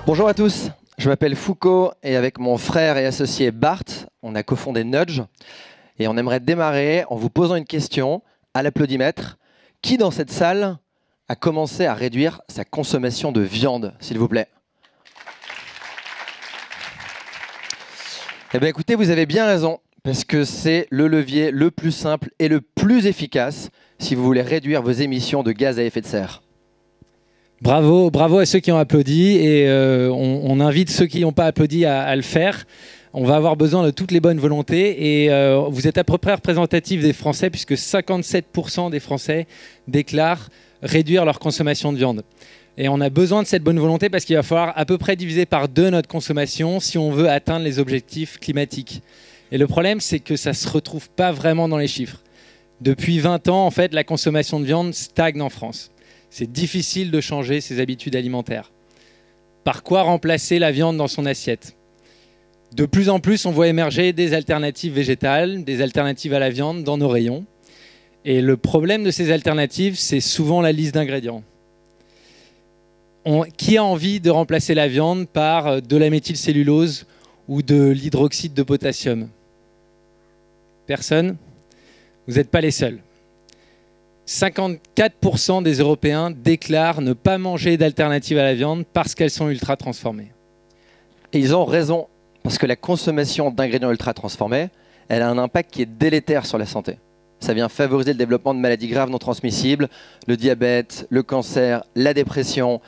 Bonjour à tous, je m'appelle Foucault et avec mon frère et associé Bart, on a cofondé Nudge et on aimerait démarrer en vous posant une question à l'applaudimètre. Qui dans cette salle a commencé à réduire sa consommation de viande, s'il vous plaît? Eh bien écoutez, vous avez bien raison, parce que c'est le levier le plus simple et le plus efficace si vous voulez réduire vos émissions de gaz à effet de serre. Bravo, bravo à ceux qui ont applaudi et on invite ceux qui n'ont pas applaudi à le faire. On va avoir besoin de toutes les bonnes volontés et vous êtes à peu près représentatif des Français puisque 57% des Français déclarent réduire leur consommation de viande. Et on a besoin de cette bonne volonté parce qu'il va falloir à peu près diviser par 2 notre consommation si on veut atteindre les objectifs climatiques. Et le problème, c'est que ça ne se retrouve pas vraiment dans les chiffres. Depuis 20 ans, en fait, la consommation de viande stagne en France. C'est difficile de changer ses habitudes alimentaires. Par quoi remplacer la viande dans son assiette? De plus en plus, on voit émerger des alternatives végétales, des alternatives à la viande dans nos rayons. Et le problème de ces alternatives, c'est souvent la liste d'ingrédients. Qui a envie de remplacer la viande par de la méthylcellulose ou de l'hydroxyde de potassium? Personne? Vous n'êtes pas les seuls. 54% des Européens déclarent ne pas manger d'alternatives à la viande parce qu'elles sont ultra transformées. Et ils ont raison, parce que la consommation d'ingrédients ultra transformés, elle a un impact qui est délétère sur la santé. Ça vient favoriser le développement de maladies graves non transmissibles, le diabète, le cancer, la dépression.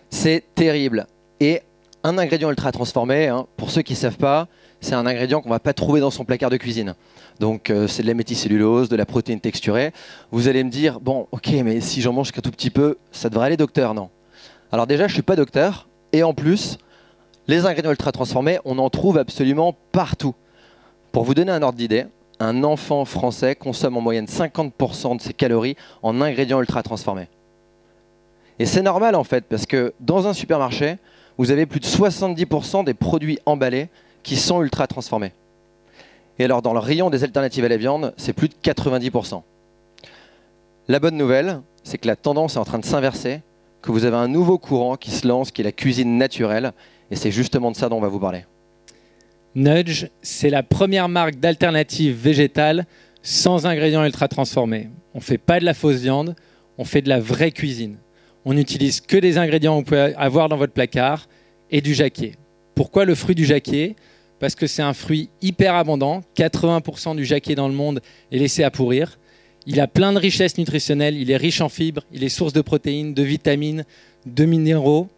C'est terrible. Et un ingrédient ultra transformé, pour ceux qui ne savent pas, c'est un ingrédient qu'on ne va pas trouver dans son placard de cuisine. Donc c'est de la méthylcellulose, de la protéine texturée. Vous allez me dire, bon ok, mais si j'en mange qu'un tout petit peu, ça devrait aller docteur, non? Alors déjà, je ne suis pas docteur. Et en plus, les ingrédients ultra transformés, on en trouve absolument partout. Pour vous donner un ordre d'idée, un enfant français consomme en moyenne 50% de ses calories en ingrédients ultra transformés. Et c'est normal en fait, parce que dans un supermarché, vous avez plus de 70% des produits emballés qui sont ultra transformés. Et alors dans le rayon des alternatives à la viande, c'est plus de 90%. La bonne nouvelle, c'est que la tendance est en train de s'inverser, que vous avez un nouveau courant qui se lance, qui est la cuisine naturelle, et c'est justement de ça dont on va vous parler. Nudge, c'est la première marque d'alternative végétale sans ingrédients ultra transformés. On ne fait pas de la fausse viande, on fait de la vraie cuisine. On n'utilise que des ingrédients que vous pouvez avoir dans votre placard et du jacquier. Pourquoi le fruit du jacquier? Parce que c'est un fruit hyper abondant. 80% du jacquier dans le monde est laissé à pourrir. Il a plein de richesses nutritionnelles, il est riche en fibres, il est source de protéines, de vitamines, de minéraux.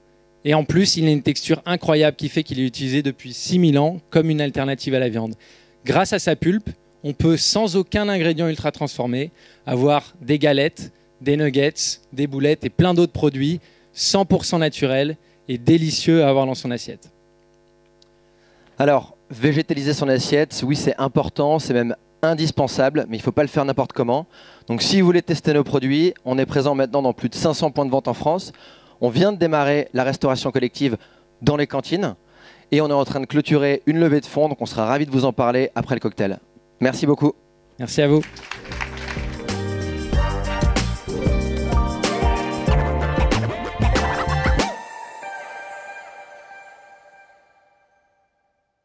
Et en plus, il a une texture incroyable qui fait qu'il est utilisé depuis 6000 ans comme une alternative à la viande. Grâce à sa pulpe, on peut, sans aucun ingrédient ultra transformé, avoir des galettes, des nuggets, des boulettes et plein d'autres produits 100% naturels et délicieux à avoir dans son assiette. Alors, végétaliser son assiette, oui c'est important, c'est même indispensable, mais il ne faut pas le faire n'importe comment. Donc si vous voulez tester nos produits, on est présent maintenant dans plus de 500 points de vente en France. On vient de démarrer la restauration collective dans les cantines et on est en train de clôturer une levée de fonds, donc on sera ravis de vous en parler après le cocktail. Merci beaucoup. Merci à vous.